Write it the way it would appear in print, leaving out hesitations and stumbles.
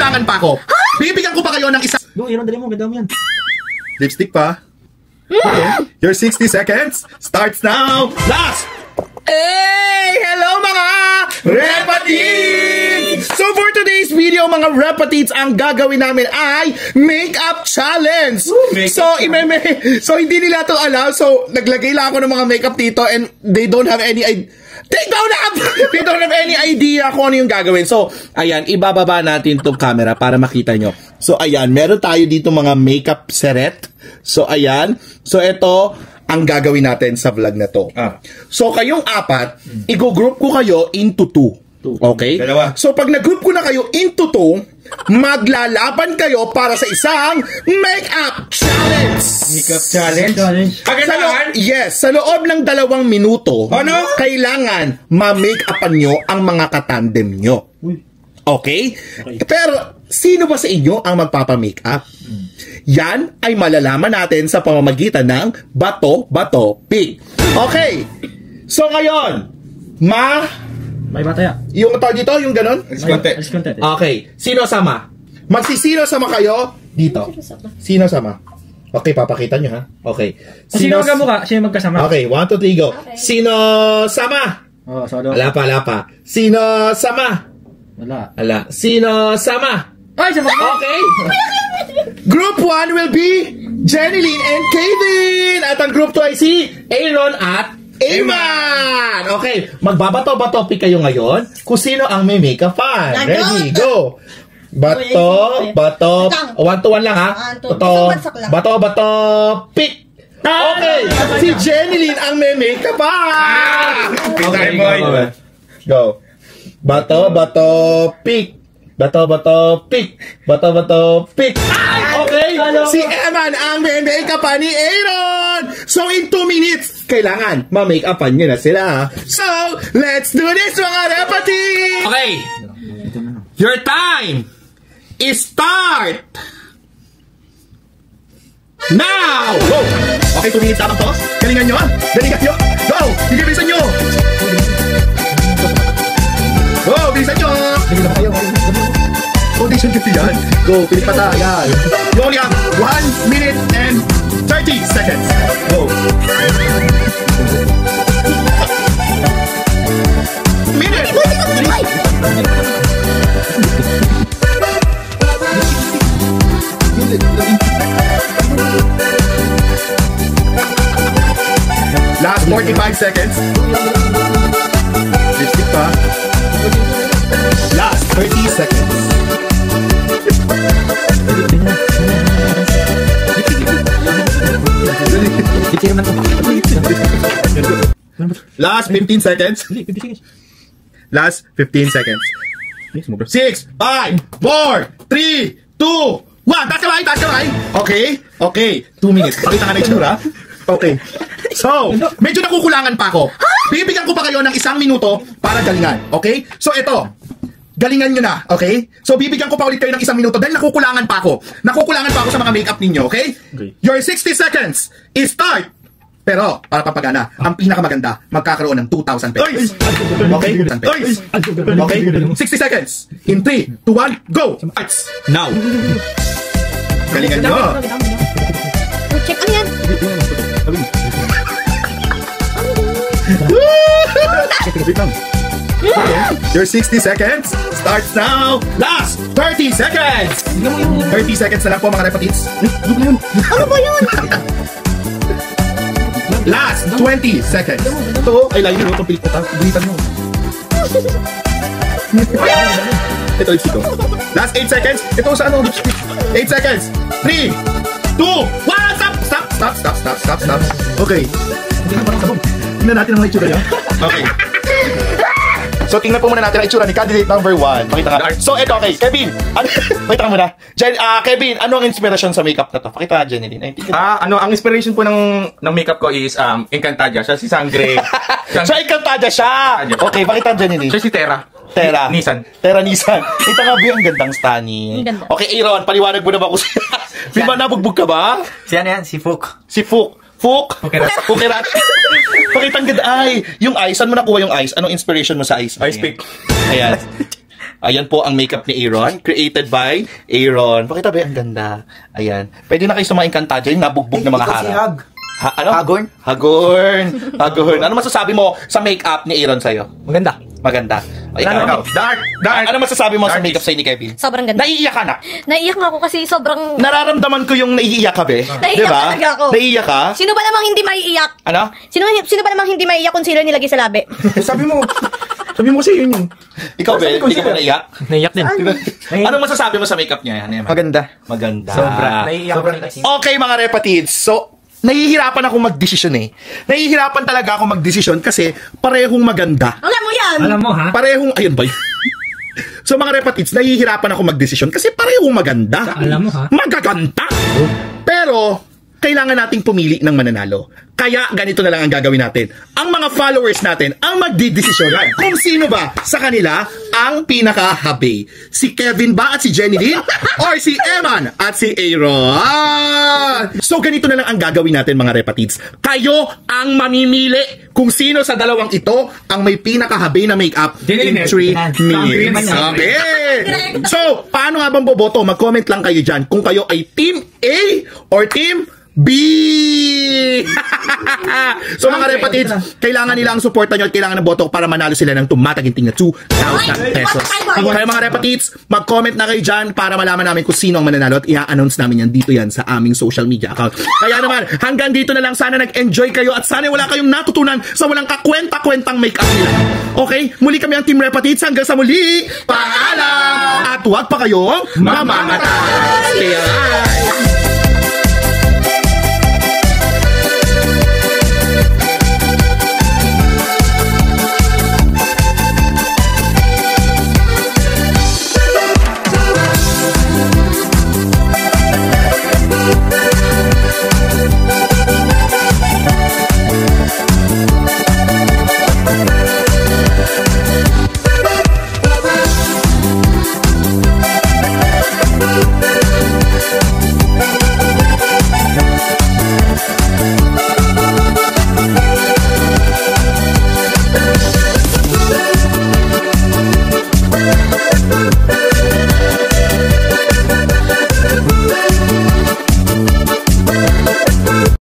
nakukulangan pa ako. Bibigyan ko pa kayo ng isa. No, yun ang dali mo. Ganda mo yan. Lipstick pa. Okay. Your 60 seconds starts now. Last! Hey! Hello mga Repatids! So for today's video mga Repatids, ang gagawin namin ay makeup challenge. So hindi nila to alam. So naglagay lang ako ng mga makeup dito and they don't have any idea. They don't have any idea kung ano yung gagawin. So ayan, ibababa natin tong camera para makita nyo. So ayan, meron tayo dito mga makeup seret. So ayan. So ito ang gagawin natin sa vlog na to. So kayong apat, i-group ko kayo into 2. Okay? Dalawa. So pag nag-group ko na kayo into 2, maglalaban kayo para sa isang makeup challenge. Makeup challenge? Sa loob ng 2 minuto, kailangan ma-makeupan nyo ang mga katandem nyo. Okay? Pero sino ba sa inyo ang magpapa-makeup? Yan ay malalaman natin sa pamamagitan ng bato-bato pick. Okay. So ngayon, may bataya. yung tawag dito, yung ganon? Alis konti. Okay. Sino sama? Magsisino sama kayo dito. Sino sama? Okay, papakita nyo ha. Okay. Sino magkamukha? Sino magkasama? Okay, 1, 2, 3, go. Sino sama? Oh, solo. Wala pa. Sino sama? Wala. Sino sama? Ay, sama. Okay. Group 1 will be Jenilyn and Kevin. At ang group 2 ay si Aaron at Ayman. Okay, magbabato-bato pick kayo ngayon kung sino ang may makeup fan. Ready, go. Bato, 1 to 1 lang ha. Bato, pick. Okay, si Jenilyn ang may makeup fan. Okay, go. Bato, pick. Bato, pick. Okay, si Eman ang may makeup fan ni Aaron. So in 2 minutes, kailangan ma-makeupan nyo na sila. So, let's do this mga Repatids! Okay, your time is start now! Go! Okay, 2 minutes tapos to. Galingan nyo ha! Galingan nyo! Go! Bilisan nyo! Go! Bilisan nyo! Audition kasi yan. Go! Pilit pa tayo. You only have 1 minute and 30 seconds. Go! Minute! Last 45 seconds. Lipstick pa. Last 30 seconds. Last 15 seconds. Last 15 seconds. 6, 5, 4, 3, 2, 1. Taas kamay. Okay. 2 minutes. Pakita nga na yung tsura. Okay. So, medyo nakukulangan pa ako. Bibigyan ko pa kayo ng 1 minuto para galingan. Okay? So, ito. Galingan nyo na. Okay? So, bibigyan ko pa ulit kayo ng 1 minuto dahil nakukulangan pa ako. sa mga makeup ninyo. Okay? Your 60 seconds is start. Pero, para papagana, ang pinakamaganda, magkakaroon ng 2,000 pesos. Okay? Okay? 60 seconds. In 3, 2, 1, go! Arts! Now! Galingan nyo! Check ano yan? Your 60 seconds starts now. Last 30 seconds. 30 seconds na lang po mga Repatids. Ano ba yun? Last 20 seconds. Ito, eyeliner. Itong pilit na ta. Bulitan mo. Ito lipstick ko. Last 8 seconds. Ito sa ano lipstick. 8 seconds. 3, 2, 1. Stop. Okay. Tingnan natin ang mga itsura niya. Okay. So, tingnan po muna natin ang itsura ni candidate number 1. Pakita nga. So, eto, okay. Kevin, pakita ka muna. Kevin, ano ang inspiration sa makeup na to? Pakita nga, Jenilyn. Ang inspiration po ng makeup ko is Encantadia. Siya si Sangre. So, Encantadia siya! Okay, pakita Jenilyn. Siya si Terra. Nissan. Terra Nissan. Ito nga ba ang gandang stunning. Okay, Aaron, paliwanag mo na ba kung di ba nabugbog ka ba? Si ano yan? Si Fook. Si Fook. Pukirat. Pakitang ganda. Ay, yung eyes. Saan mo nakuha yung eyes? Anong inspiration mo sa eyes? Ice pick. Ayan. Ayan po ang makeup ni Aaron. Created by Aaron. Pakita ba? Ang ganda. Ayan. Pwede na kayo sa mga Encantadia, yung nabugbog na mga harap. Ano? Hagorn? Hagorn. Ano masasabi mo sa makeup ni Aaron sa'yo? Maganda. Maganda. Ikaw. Dark. Ano masasabi mo sa makeup sa'yo ni Kevin? Sobrang ganda. Naiiyak ka na? Naiiyak nga ako kasi sobrang... Nararamdaman ko yung naiiyak ka, be. Naiiyak diba? talaga ako. Naiiyak ka? Sino ba namang hindi maiiyak? Ano? Sino ba namang hindi maiiyak kung sino nilagay sa labi? Sabi mo kasi yun. Ikaw, be? Hindi ka ba naiiyak? Naiyak din. Ano masasabi mo sa makeup niya? Maganda. Maganda. Naiiyak ko rin kasi. Okay, mga repatids. So, nahihirapan ako magdesisyon eh. Nahihirapan talaga ako magdesisyon kasi parehong maganda. Alam mo yan! Alam mo, ha? Parehong, ayun ba yun? So mga repatids, nahihirapan ako magdesisyon kasi parehong maganda. Alam mo, ha? Magaganda! Pero, kailangan nating pumili ng mananalo. Kaya ganito na lang ang gagawin natin. Ang mga followers natin ang magdidesisyonan kung sino ba sa kanila ang pinaka-happy. Si Kevin ba at si Jenny Lynn? Or si Eman at si Aaron? So ganito na lang ang gagawin natin mga repatids. Kayo ang mamimili kung sino sa dalawang ito ang may pinaka-happy na makeup in 3 minutes. Okay! So, paano nga bang boboto? Mag-comment lang kayo dyan kung kayo ay Team A or Team B! So mga repatids, kailangan nila ang suporta nyo at kailangan ng boto para manalo sila ng tumataginting na 2,000 pesos. Kaya mga repatids, mag-comment na kayo dyan para malaman namin kung sino ang mananalo at i-announce namin yan dito yan sa aming social media account. Kaya naman, hanggang dito na lang, sana nag-enjoy kayo at sana wala kayong natutunan sa walang kakwenta-kwentang makeup nila. Okay? Muli kami ang Team Repatids. Hanggang sa muli, paalam! At huwag pa kayong mamamatay! Stay alive!